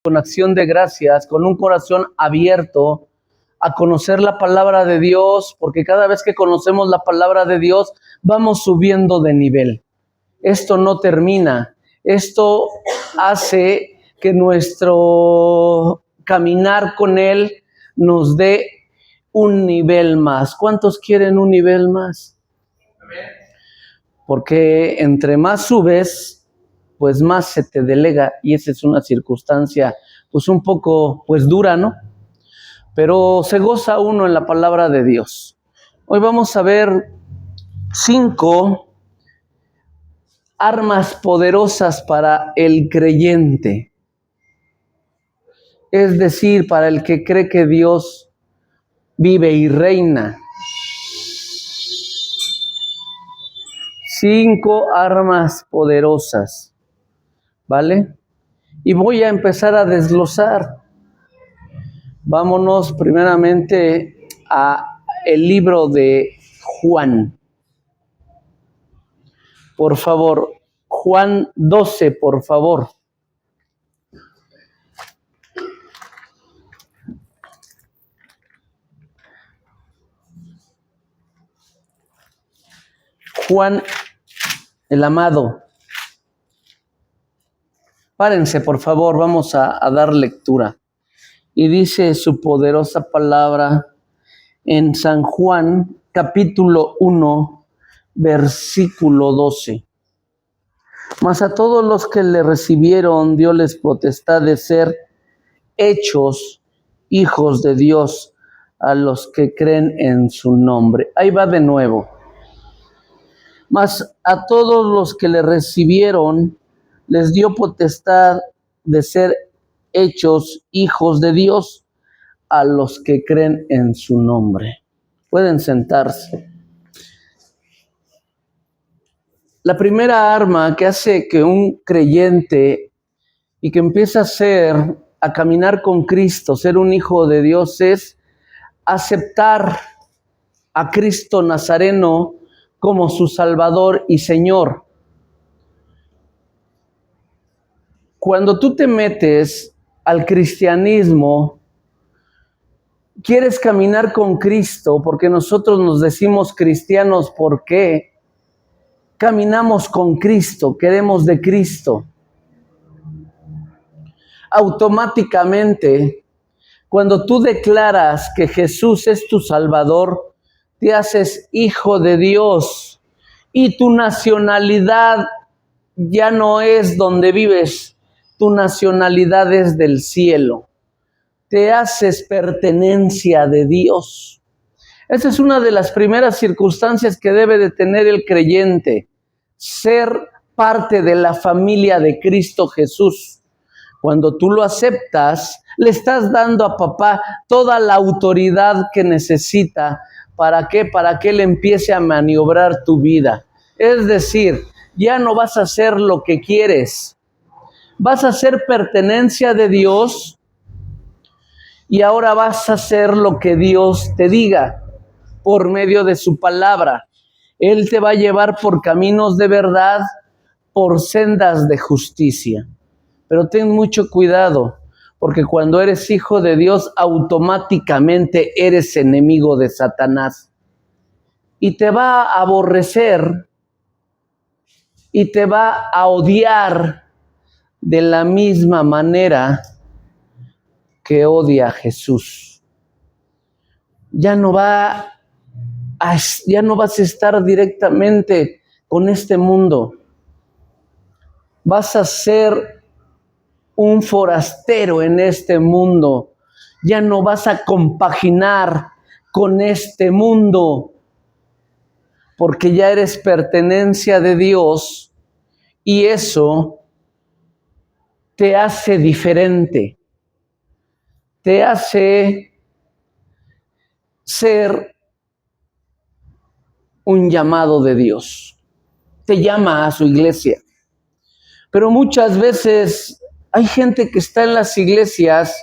con acción de gracias, con un corazón abierto a conocer la palabra de Dios, porque cada vez que conocemos la palabra de Dios, vamos subiendo de nivel. Esto no termina. Esto hace que nuestro caminar con Él nos dé un nivel más. ¿Cuántos quieren un nivel más? Porque entre más subes, pues más se te delega, y esa es una circunstancia pues un poco pues dura, ¿no? Pero se goza uno en la palabra de Dios. Hoy vamos a ver 5 armas poderosas para el creyente. Es decir, para el que cree que Dios vive y reina. 5 armas poderosas, ¿vale? Y voy a empezar a desglosar. Vámonos primeramente a el libro de Juan. Por favor, Juan 12, por favor. Juan, el amado. Párense, por favor, vamos a dar lectura. Y dice su poderosa palabra en San Juan, capítulo 1, versículo 12. Mas a todos los que le recibieron, dio les potestad de ser hechos hijos de Dios, a los que creen en su nombre. Ahí va de nuevo. Mas a todos los que le recibieron, les dio potestad de ser hechos hijos de Dios, a los que creen en su nombre. Pueden sentarse. La primera arma que hace que un creyente y que empieza a caminar con Cristo, ser un hijo de Dios, es aceptar a Cristo Nazareno como su Salvador y Señor. Cuando tú te metes al cristianismo, quieres caminar con Cristo, porque nosotros nos decimos cristianos porque caminamos con Cristo, queremos de Cristo. Automáticamente, cuando tú declaras que Jesús es tu Salvador, te haces hijo de Dios, y tu nacionalidad ya no es donde vives, tu nacionalidad es del cielo. Te haces pertenencia de Dios. Esa es una de las primeras circunstancias que debe de tener el creyente, ser parte de la familia de Cristo Jesús. Cuando tú lo aceptas, le estás dando a papá toda la autoridad que necesita. ¿Para qué? Para que él empiece a maniobrar tu vida. Es decir, ya no vas a hacer lo que quieres. Vas a ser pertenencia de Dios, y ahora vas a hacer lo que Dios te diga por medio de su palabra. Él te va a llevar por caminos de verdad, por sendas de justicia. Pero ten mucho cuidado, porque cuando eres hijo de Dios, automáticamente eres enemigo de Satanás. Y te va a aborrecer y te va a odiar de la misma manera que odia a Jesús. Ya no vas a estar directamente con este mundo. Vas a ser un forastero en este mundo. Ya no vas a compaginar con este mundo, porque ya eres pertenencia de Dios, y eso te hace diferente. Te hace ser un llamado de Dios. Te llama a su iglesia. Pero muchas veces hay gente que está en las iglesias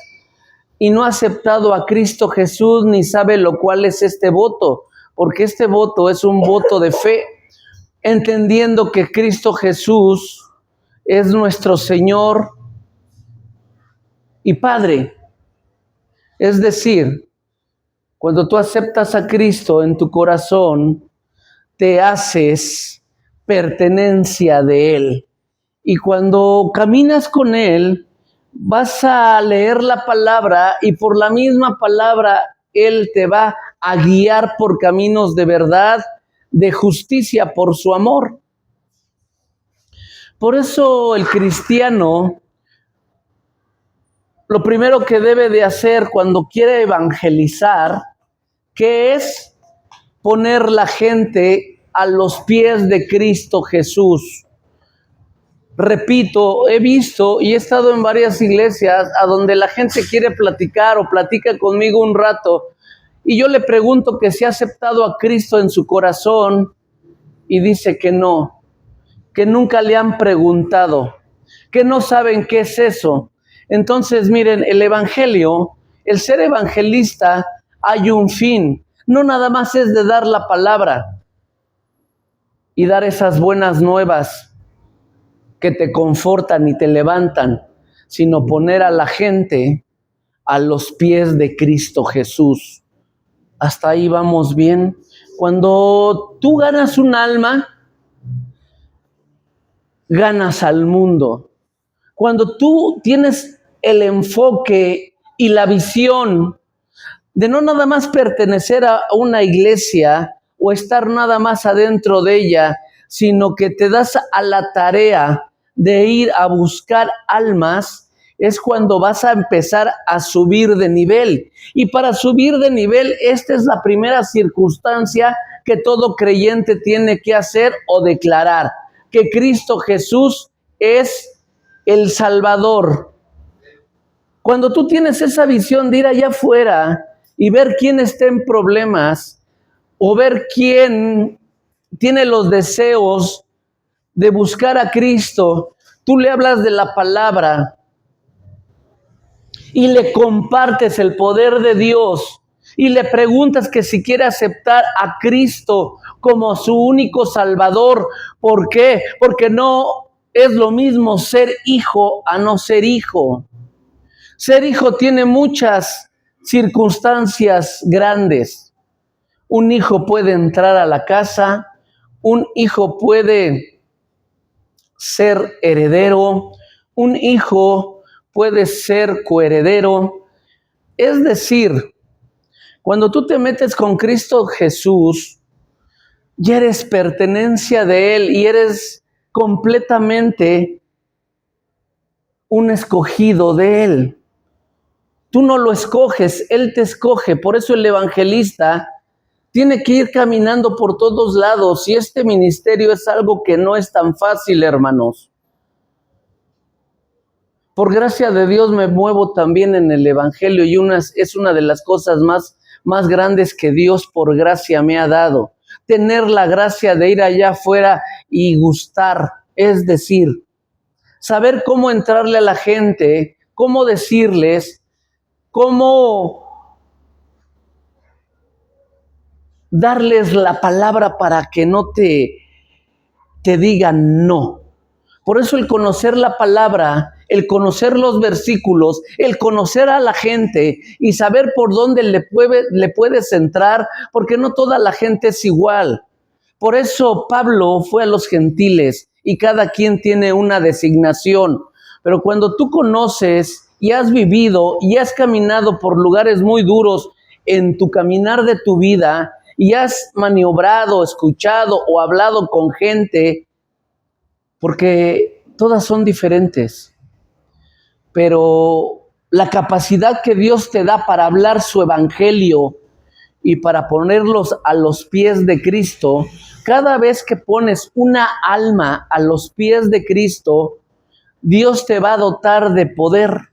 y no ha aceptado a Cristo Jesús, ni sabe lo cual es este voto, porque este voto es un voto de fe, entendiendo que Cristo Jesús es nuestro Señor, y Padre. Es decir, cuando tú aceptas a Cristo en tu corazón, te haces pertenencia de Él. Y cuando caminas con Él, vas a leer la palabra y por la misma palabra Él te va a guiar por caminos de verdad, de justicia, por su amor. Por eso el cristiano, lo primero que debe de hacer cuando quiere evangelizar, que es poner la gente a los pies de Cristo Jesús. Repito, he visto y he estado en varias iglesias a donde la gente quiere platicar o platica conmigo un rato y yo le pregunto que si ha aceptado a Cristo en su corazón y dice que no, que nunca le han preguntado, que no saben qué es eso. Entonces, miren, el evangelio, el ser evangelista, hay un fin. No nada más es de dar la palabra y dar esas buenas nuevas que te confortan y te levantan, sino poner a la gente a los pies de Cristo Jesús. Hasta ahí vamos bien. Cuando tú ganas un alma, ganas al mundo. Cuando tú tienes el enfoque y la visión de no nada más pertenecer a una iglesia o estar nada más adentro de ella, sino que te das a la tarea de ir a buscar almas, es cuando vas a empezar a subir de nivel. Y para subir de nivel, esta es la primera circunstancia que todo creyente tiene que hacer o declarar, que Cristo Jesús es el Salvador. Cuando tú tienes esa visión de ir allá afuera y ver quién está en problemas o ver quién tiene los deseos de buscar a Cristo, tú le hablas de la palabra y le compartes el poder de Dios y le preguntas que si quiere aceptar a Cristo como su único Salvador. ¿Por qué? Porque no es lo mismo ser hijo a no ser hijo. Ser hijo tiene muchas circunstancias grandes. Un hijo puede entrar a la casa, un hijo puede ser heredero, un hijo puede ser coheredero. Es decir, cuando tú te metes con Cristo Jesús, ya eres pertenencia de Él y eres completamente un escogido de Él. Tú no lo escoges, Él te escoge. Por eso el evangelista tiene que ir caminando por todos lados y este ministerio es algo que no es tan fácil, hermanos. Por gracia de Dios me muevo también en el evangelio y es una de las cosas más grandes que Dios por gracia me ha dado. Tener la gracia de ir allá afuera y gustar, es decir, saber cómo entrarle a la gente, cómo decirles, cómo darles la palabra para que no te digan no. Por eso el conocer la palabra, el conocer los versículos, el conocer a la gente y saber por dónde le puedes entrar, porque no toda la gente es igual. Por eso Pablo fue a los gentiles y cada quien tiene una designación. Pero cuando tú conoces y has vivido y has caminado por lugares muy duros en tu caminar de tu vida y has maniobrado, escuchado o hablado con gente, porque todas son diferentes, pero la capacidad que Dios te da para hablar su evangelio y para ponerlos a los pies de Cristo, cada vez que pones una alma a los pies de Cristo, Dios te va a dotar de poder,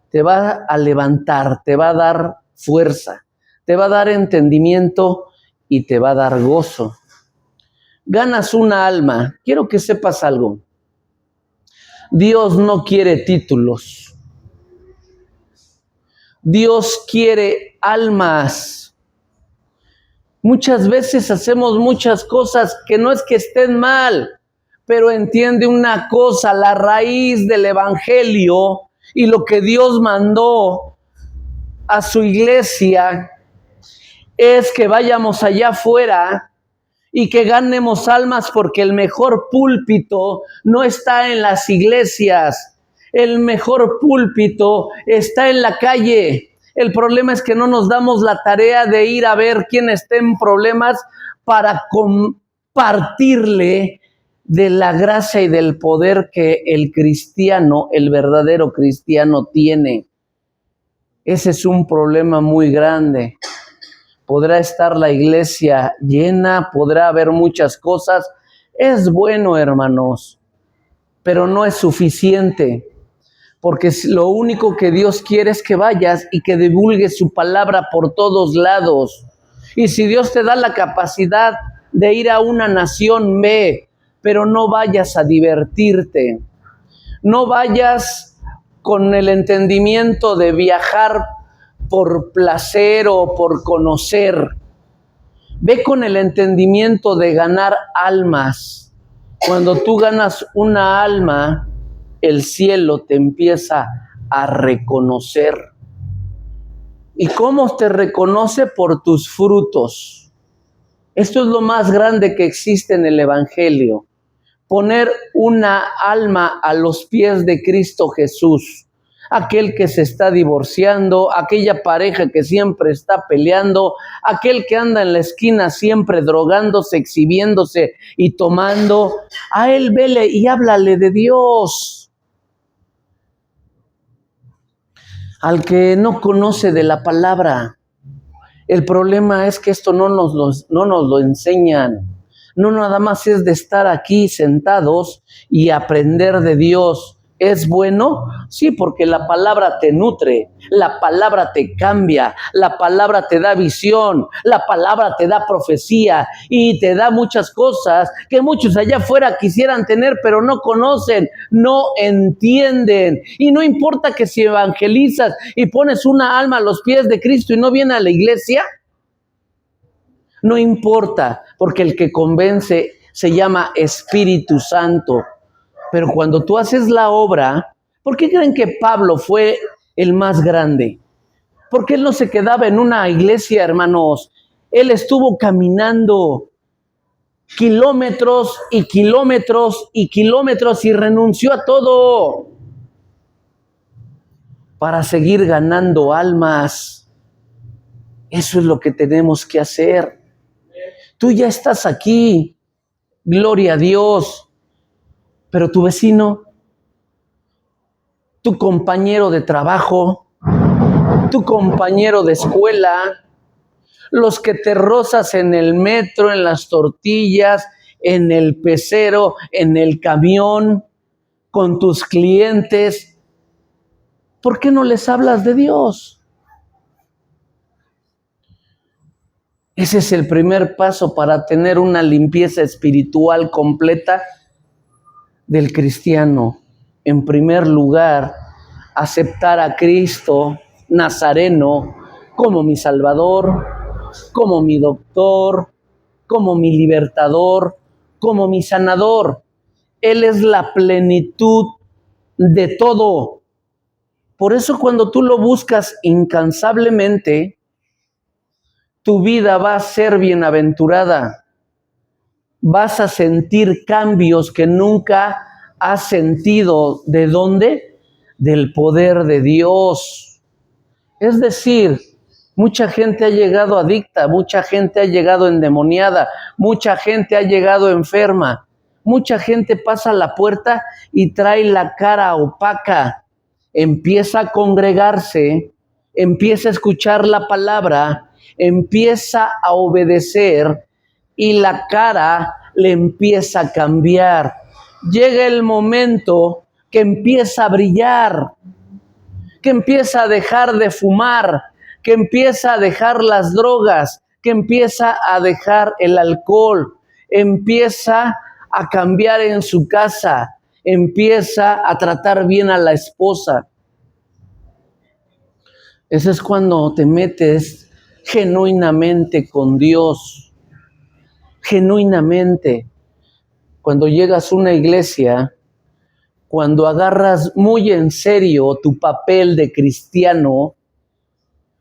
te va a levantar, te va a dar fuerza, te va a dar entendimiento y te va a dar gozo. Ganas una alma. Quiero que sepas algo. Dios no quiere títulos. Dios quiere almas. Muchas veces hacemos muchas cosas que no es que estén mal, pero entiende una cosa, la raíz del evangelio Y lo que Dios mandó a su iglesia es que vayamos allá afuera y que ganemos almas, porque el mejor púlpito no está en las iglesias, el mejor púlpito está en la calle. El problema es que no nos damos la tarea de ir a ver quién está en problemas para compartirle de la gracia y del poder que el cristiano, el verdadero cristiano, tiene. Ese es un problema muy grande. Podrá estar la iglesia llena, podrá haber muchas cosas. Es bueno, hermanos, pero no es suficiente, porque lo único que Dios quiere es que vayas y que divulgues su palabra por todos lados. Y si Dios te da la capacidad de ir a una nación, ve, pero no vayas a divertirte. No vayas con el entendimiento de viajar por placer o por conocer. Ve con el entendimiento de ganar almas. Cuando tú ganas una alma, el cielo te empieza a reconocer. ¿Y cómo te reconoce? Por tus frutos. Esto es lo más grande que existe en el Evangelio. Poner una alma a los pies de Cristo Jesús. Aquel que se está divorciando, aquella pareja que siempre está peleando, aquel que anda en la esquina siempre drogándose, exhibiéndose y tomando, a él vele y háblale de Dios. Al que no conoce de la palabra, el problema es que esto no nos lo enseñan. No nada más es de estar aquí sentados y aprender de Dios. ¿Es bueno? Sí, porque la palabra te nutre, la palabra te cambia, la palabra te da visión, la palabra te da profecía y te da muchas cosas que muchos allá afuera quisieran tener, pero no conocen, no entienden. Y no importa que si evangelizas y pones una alma a los pies de Cristo y no viene a la iglesia, no importa, porque el que convence se llama Espíritu Santo. Pero cuando tú haces la obra, ¿por qué creen que Pablo fue el más grande? Porque él no se quedaba en una iglesia, hermanos. Él estuvo caminando kilómetros y kilómetros y kilómetros y renunció a todo para seguir ganando almas. Eso es lo que tenemos que hacer. Tú ya estás aquí, gloria a Dios. Pero tu vecino, tu compañero de trabajo, tu compañero de escuela, los que te rozas en el metro, en las tortillas, en el pecero, en el camión, con tus clientes, ¿por qué no les hablas de Dios? Ese es el primer paso para tener una limpieza espiritual completa del cristiano. En primer lugar, aceptar a Cristo Nazareno como mi Salvador, como mi doctor, como mi libertador, como mi sanador. Él es la plenitud de todo. Por eso cuando tú lo buscas incansablemente, tu vida va a ser bienaventurada. Vas a sentir cambios que nunca has sentido. ¿De dónde? Del poder de Dios. Es decir, mucha gente ha llegado adicta, mucha gente ha llegado endemoniada, mucha gente ha llegado enferma, mucha gente pasa la puerta y trae la cara opaca, empieza a congregarse, empieza a escuchar la palabra, empieza a obedecer y la cara le empieza a cambiar. Llega el momento que empieza a brillar, que empieza a dejar de fumar, que empieza a dejar las drogas, que empieza a dejar el alcohol, empieza a cambiar en su casa, empieza a tratar bien a la esposa. Eso es cuando te metes genuinamente con Dios. Genuinamente. Cuando llegas a una iglesia, cuando agarras muy en serio tu papel de cristiano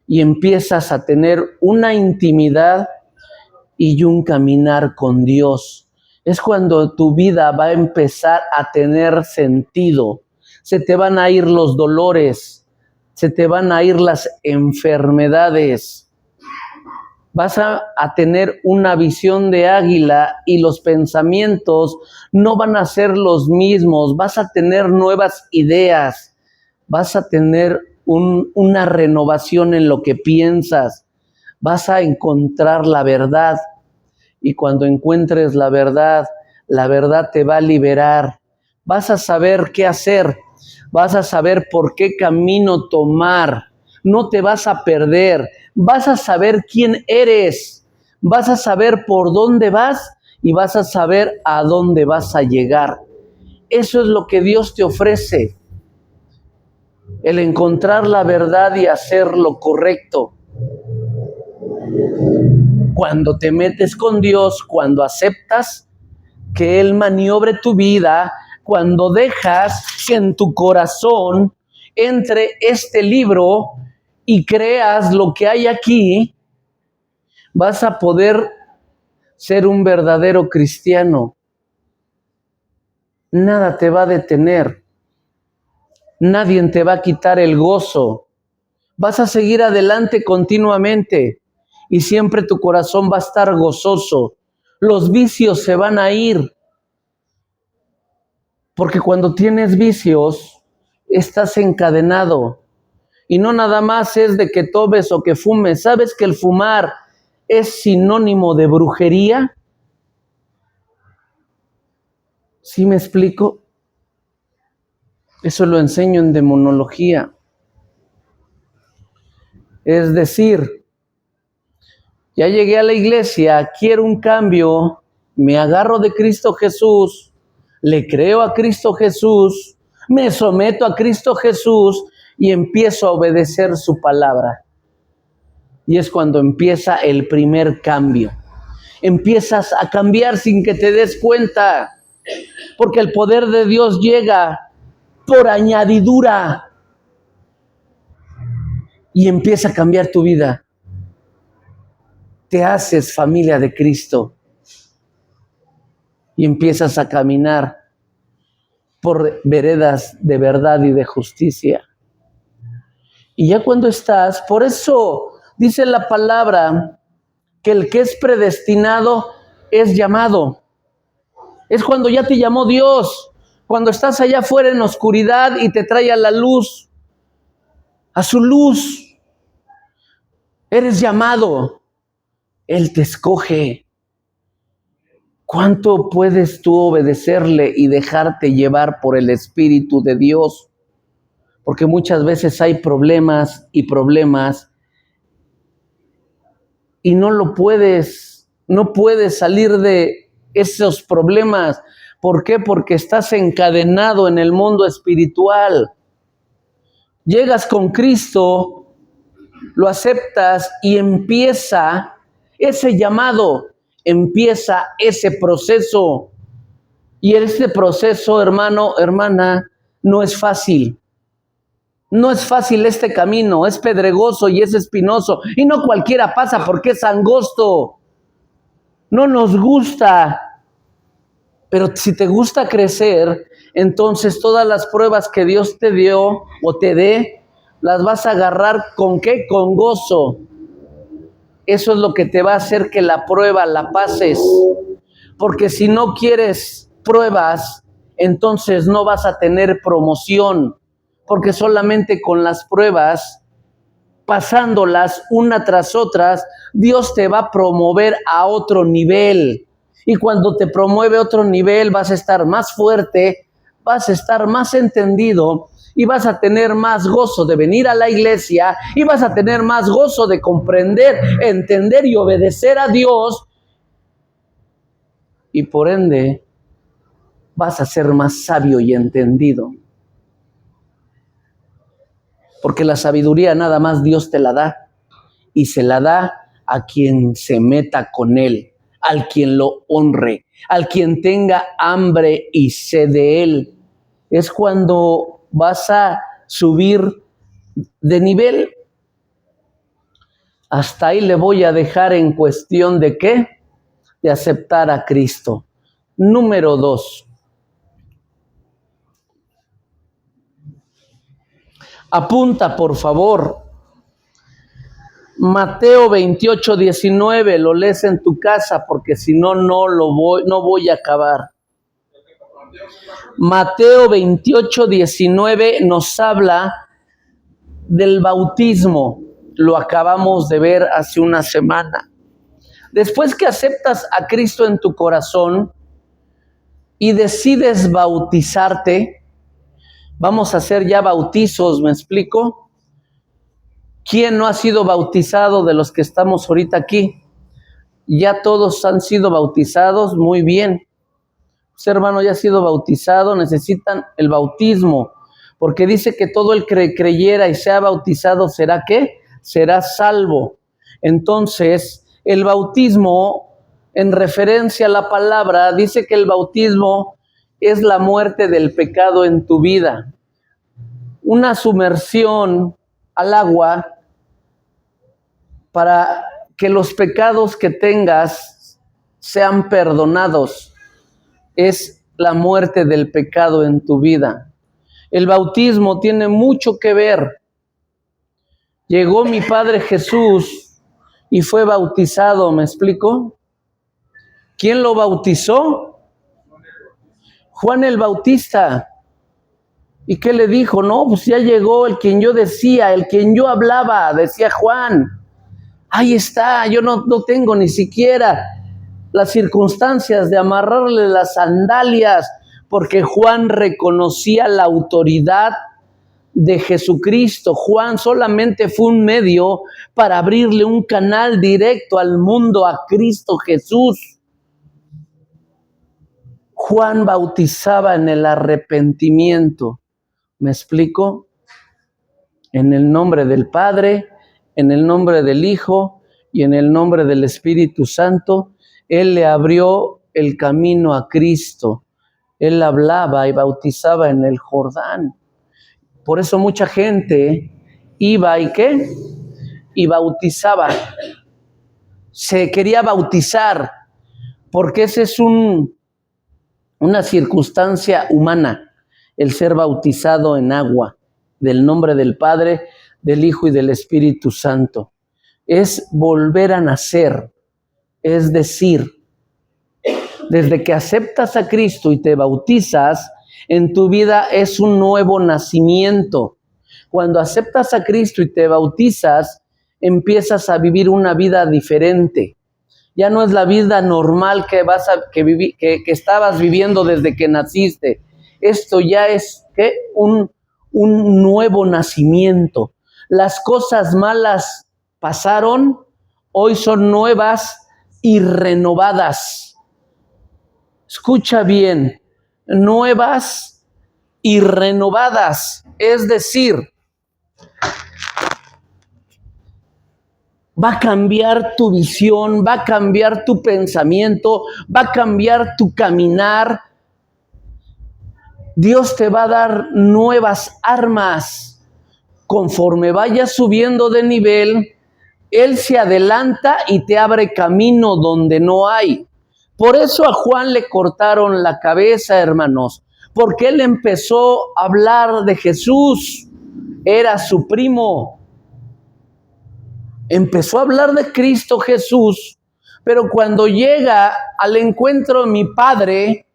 y empiezas a tener una intimidad y un caminar con Dios. Es cuando tu vida va a empezar a tener sentido. Se te van a ir los dolores, se te van a ir las enfermedades. Vas a tener una visión de águila y los pensamientos no van a ser los mismos. Vas a tener nuevas ideas. Vas a tener una renovación en lo que piensas. Vas a encontrar la verdad. Y cuando encuentres la verdad te va a liberar. Vas a saber qué hacer. Vas a saber por qué camino tomar. No te vas a perder. Vas a saber quién eres. Vas a saber por dónde vas y vas a saber a dónde vas a llegar. Eso es lo que Dios te ofrece. El encontrar la verdad y hacer lo correcto. Cuando te metes con Dios, cuando aceptas que Él maniobre tu vida, cuando dejas que en tu corazón entre este libro y creas lo que hay aquí, vas a poder ser un verdadero cristiano. Nada te va a detener. Nadie te va a quitar el gozo. Vas a seguir adelante continuamente y siempre tu corazón va a estar gozoso. Los vicios se van a ir. Porque cuando tienes vicios, estás encadenado. Y no nada más es de que tomes o que fumes. ¿Sabes que el fumar es sinónimo de brujería? ¿Sí me explico? Eso lo enseño en demonología. Es decir, ya llegué a la iglesia, quiero un cambio, me agarro de Cristo Jesús, le creo a Cristo Jesús, me someto a Cristo Jesús y empiezo a obedecer su palabra. Y es cuando empieza el primer cambio. Empiezas a cambiar sin que te des cuenta, porque el poder de Dios llega por añadidura y empieza a cambiar tu vida. Te haces familia de Cristo y empiezas a caminar por veredas de verdad y de justicia. Y ya cuando estás, por eso dice la palabra que el que es predestinado es llamado. Es cuando ya te llamó Dios, cuando estás allá afuera en oscuridad y te trae a la luz, a su luz. Eres llamado, Él te escoge. ¿Cuánto puedes tú obedecerle y dejarte llevar por el Espíritu de Dios? Porque muchas veces hay problemas y no puedes salir de esos problemas. ¿Por qué? Porque estás encadenado en el mundo espiritual. Llegas con Cristo, lo aceptas y empieza ese llamado, empieza ese proceso. Y este proceso, hermano, hermana, no es fácil. No es fácil este camino, es pedregoso y es espinoso. Y no cualquiera pasa porque es angosto. No nos gusta. Pero si te gusta crecer, entonces todas las pruebas que Dios te dio o te dé, las vas a agarrar ¿con qué? Con gozo. Eso es lo que te va a hacer que la prueba la pases. Porque si no quieres pruebas, entonces no vas a tener promoción. Porque solamente con las pruebas, pasándolas una tras otras, Dios te va a promover a otro nivel. Y cuando te promueve a otro nivel, vas a estar más fuerte, vas a estar más entendido y vas a tener más gozo de venir a la iglesia y vas a tener más gozo de comprender, entender y obedecer a Dios. Y por ende, vas a ser más sabio y entendido. Porque la sabiduría nada más Dios te la da. Y se la da a quien se meta con Él, al quien lo honre, al quien tenga hambre y sed de Él. es cuando vas a subir de nivel. Hasta ahí le voy a dejar en cuestión de ¿qué? De aceptar a Cristo. Número 2. Apunta, por favor. Mateo 28:19, lo lees en tu casa porque si no, no voy a acabar. Mateo 28:19 nos habla del bautismo. Lo acabamos de ver hace una semana. Después que aceptas a Cristo en tu corazón y decides bautizarte, vamos a hacer ya bautizos, ¿me explico? ¿Quién no ha sido bautizado de los que estamos ahorita aquí? Ya todos han sido bautizados, muy bien. Pues, hermano, ya ha sido bautizado, necesitan el bautismo, porque dice que todo el que creyera y sea bautizado será ¿qué? Será salvo. Entonces, el bautismo, en referencia a la palabra, dice que el bautismo es la muerte del pecado en tu vida. Una sumersión al agua para que los pecados que tengas sean perdonados. Es la muerte del pecado en tu vida. El bautismo tiene mucho que ver. Llegó mi Padre Jesús y fue bautizado, ¿me explico? ¿Quién lo bautizó? Juan el Bautista. ¿Y qué le dijo? No, pues ya llegó el quien yo decía, el quien yo hablaba, decía Juan. Ahí está, yo no tengo ni siquiera las circunstancias de amarrarle las sandalias, porque Juan reconocía la autoridad de Jesucristo. Juan solamente fue un medio para abrirle un canal directo al mundo, a Cristo Jesús. Juan bautizaba en el arrepentimiento. ¿Me explico? En el nombre del Padre, en el nombre del Hijo y en el nombre del Espíritu Santo. Él le abrió el camino a Cristo. Él hablaba y bautizaba en el Jordán. Por eso mucha gente iba y ¿qué? Y bautizaba. Se quería bautizar porque esa es una circunstancia humana, el ser bautizado en agua, del nombre del Padre, del Hijo y del Espíritu Santo. Es volver a nacer, es decir, desde que aceptas a Cristo y te bautizas, en tu vida es un nuevo nacimiento. Cuando aceptas a Cristo y te bautizas, empiezas a vivir una vida diferente. Ya no es la vida normal que estabas viviendo desde que naciste. Esto ya es ¿qué? Un nuevo nacimiento. Las cosas malas pasaron, hoy son nuevas y renovadas. Escucha bien, nuevas y renovadas. Es decir, va a cambiar tu visión, va a cambiar tu pensamiento, va a cambiar tu caminar. Dios te va a dar nuevas armas. Conforme vayas subiendo de nivel, Él se adelanta y te abre camino donde no hay. Por eso a Juan le cortaron la cabeza, hermanos, porque él empezó a hablar de Jesús. Era su primo. Empezó a hablar de Cristo Jesús, pero cuando llega al encuentro de mi Padre,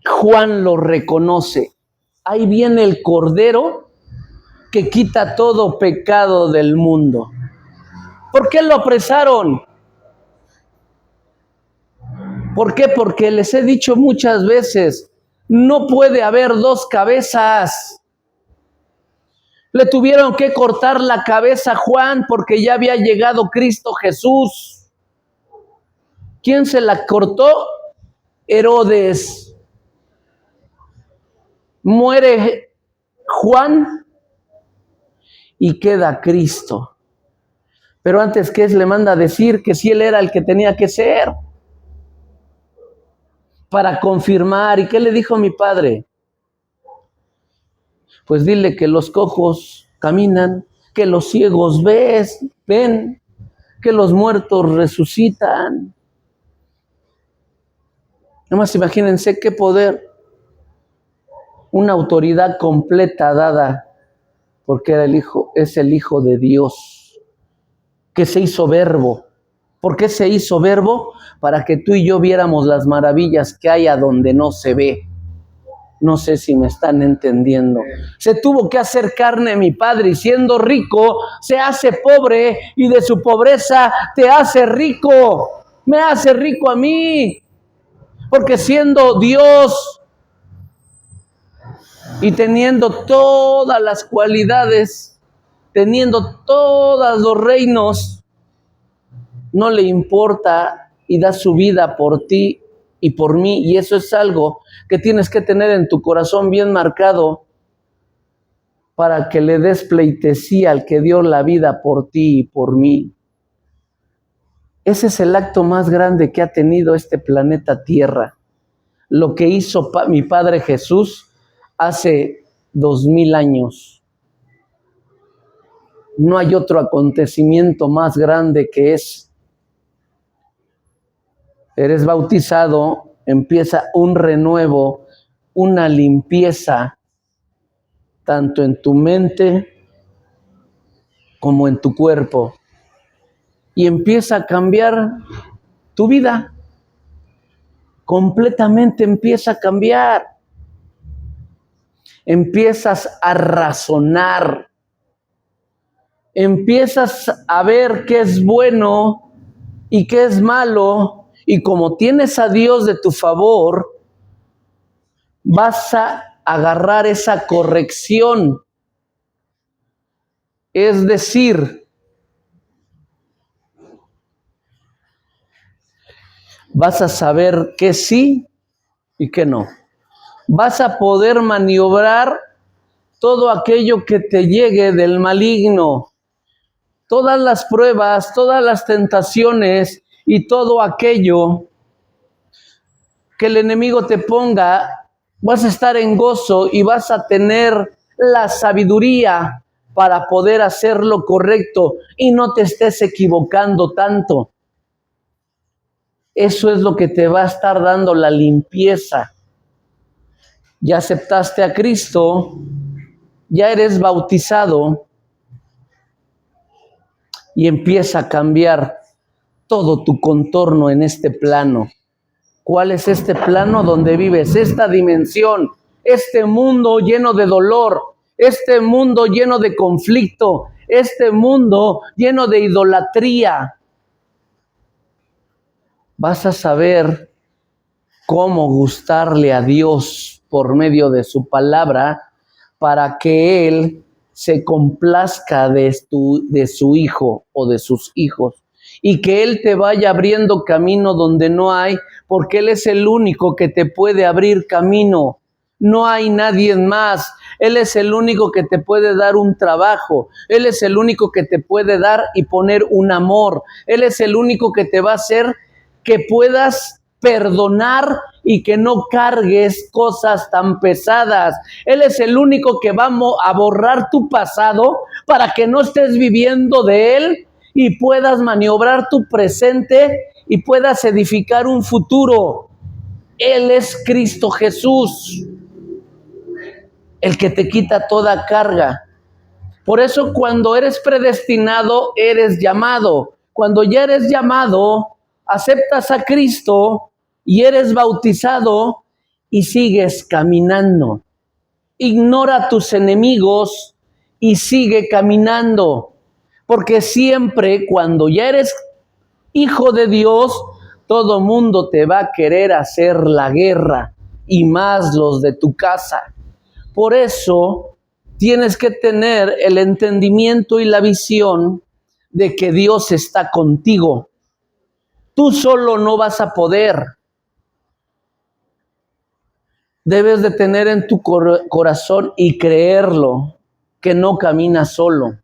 Juan lo reconoce. Ahí viene el Cordero que quita todo pecado del mundo. ¿Por qué lo apresaron? ¿Por qué? Porque les he dicho muchas veces, no puede haber dos cabezas. Le tuvieron que cortar la cabeza a Juan porque ya había llegado Cristo Jesús. ¿Quién se la cortó? Herodes. Muere Juan y queda Cristo. Pero antes, ¿qué es? Le manda a decir que si él era el que tenía que ser. para confirmar. ¿Y qué le dijo mi padre? Pues dile que los cojos caminan, que los ciegos ven, que los muertos resucitan. Nomás imagínense qué poder, una autoridad completa dada, porque es el Hijo de Dios, que se hizo verbo. ¿Por qué se hizo verbo? Para que tú y yo viéramos las maravillas que hay a donde no se ve. No sé si me están entendiendo. Se tuvo que hacer carne mi Padre, y siendo rico se hace pobre, y de su pobreza te hace rico. Me hace rico a mí, porque siendo Dios y teniendo todas las cualidades, teniendo todos los reinos, no le importa y da su vida por ti y por mí. Y eso es algo que tienes que tener en tu corazón bien marcado, para que le des pleitesía al que dio la vida por ti y por mí. Ese es el acto más grande que ha tenido este planeta Tierra. Lo que hizo mi Padre Jesús hace 2000 años. No hay otro acontecimiento más grande que ese. Eres bautizado, empieza un renuevo, una limpieza, tanto en tu mente como en tu cuerpo. Y empieza a cambiar tu vida. Completamente empieza a cambiar. Empiezas a razonar. Empiezas a ver qué es bueno y qué es malo. Y como tienes a Dios de tu favor, vas a agarrar esa corrección. Es decir, vas a saber qué sí y qué no. Vas a poder maniobrar todo aquello que te llegue del maligno. Todas las pruebas, todas las tentaciones y todo aquello que el enemigo te ponga, vas a estar en gozo y vas a tener la sabiduría para poder hacer lo correcto y no te estés equivocando tanto. Eso es lo que te va a estar dando la limpieza. Ya aceptaste a Cristo, ya eres bautizado y empieza a cambiar todo tu contorno en este plano. ¿Cuál es este plano donde vives? Esta dimensión, este mundo lleno de dolor, este mundo lleno de conflicto, este mundo lleno de idolatría. Vas a saber cómo gustarle a Dios por medio de su palabra, para que Él se complazca de su hijo o de sus hijos, y que Él te vaya abriendo camino donde no hay, porque Él es el único que te puede abrir camino. No hay nadie más. Él es el único que te puede dar un trabajo. Él es el único que te puede dar y poner un amor. Él es el único que te va a hacer que puedas perdonar y que no cargues cosas tan pesadas. Él es el único que va a borrar tu pasado para que no estés viviendo de él y puedas maniobrar tu presente y puedas edificar un futuro. Él es Cristo Jesús, el que te quita toda carga. Por eso cuando eres predestinado, eres llamado. Cuando ya eres llamado, aceptas a Cristo y eres bautizado y sigues caminando. Ignora a tus enemigos y sigue caminando. Porque siempre cuando ya eres hijo de Dios, todo mundo te va a querer hacer la guerra, y más los de tu casa. Por eso tienes que tener el entendimiento y la visión de que Dios está contigo. Tú solo no vas a poder. Debes de tener en tu corazón y creerlo, que no caminas solo.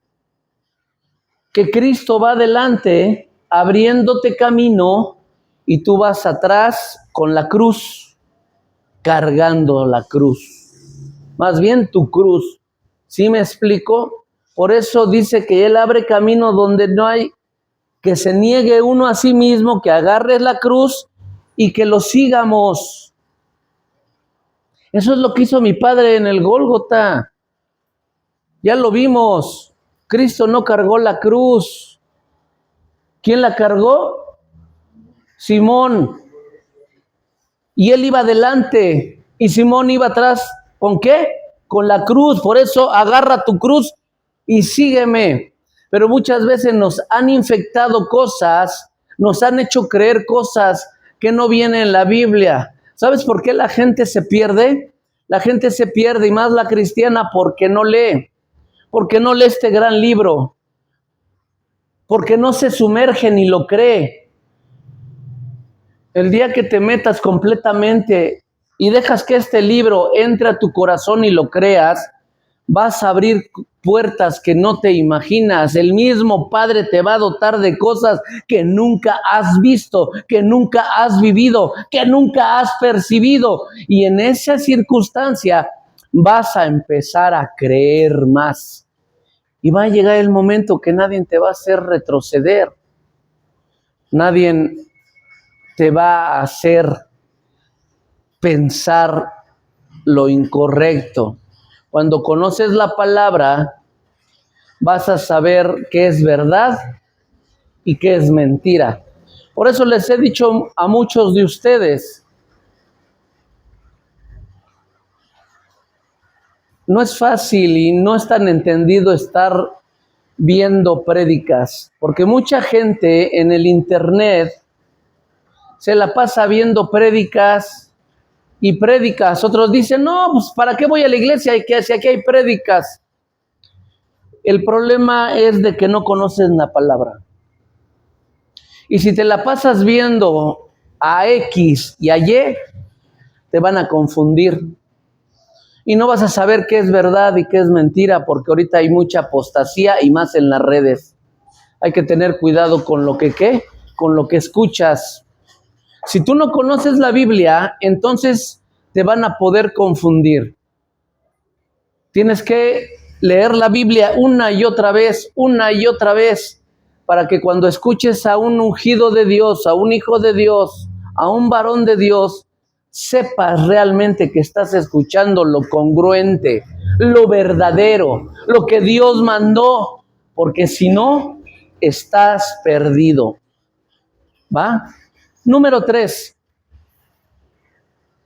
Que Cristo va adelante abriéndote camino y tú vas atrás con la cruz. cargando la cruz. Más bien tu cruz. ¿Sí me explico? Por eso dice que Él abre camino donde no hay, que se niegue uno a sí mismo, que agarre la cruz y que lo sigamos. Eso es lo que hizo mi Padre en el Gólgota. Ya lo vimos. Cristo no cargó la cruz. ¿Quién la cargó? Simón. Y él iba adelante. Y Simón iba atrás. ¿Con qué? Con la cruz. Por eso agarra tu cruz y sígueme. Pero muchas veces nos han infectado cosas, nos han hecho creer cosas que no vienen en la Biblia. ¿Sabes por qué la gente se pierde? La gente se pierde, y más la cristiana, porque no lee. Porque no lee este gran libro. Porque no se sumerge ni lo cree. El día que te metas completamente y dejas que este libro entre a tu corazón y lo creas, vas a abrir puertas que no te imaginas. El mismo Padre te va a dotar de cosas que nunca has visto, que nunca has vivido, que nunca has percibido. Y en esa circunstancia vas a empezar a creer más. Y va a llegar el momento que nadie te va a hacer retroceder. Nadie te va a hacer pensar lo incorrecto. Cuando conoces la palabra, vas a saber qué es verdad y qué es mentira. Por eso les he dicho a muchos de ustedes, no es fácil y no es tan entendido estar viendo prédicas, porque mucha gente en el internet se la pasa viendo prédicas y prédicas. Otros dicen, no, pues ¿para qué voy a la iglesia si aquí hay prédicas? El problema es de que no conoces la palabra. Y si te la pasas viendo a X y a Y, te van a confundir. Y no vas a saber qué es verdad y qué es mentira, porque ahorita hay mucha apostasía y más en las redes. Hay que tener cuidado con lo que ¿qué? Con lo que escuchas. Si tú no conoces la Biblia, entonces te van a poder confundir. Tienes que leer la Biblia una y otra vez, para que cuando escuches a un ungido de Dios, a un hijo de Dios, a un varón de Dios, sepas realmente que estás escuchando lo congruente, lo verdadero, lo que Dios mandó, porque si no, estás perdido. ¿Va? Número 3.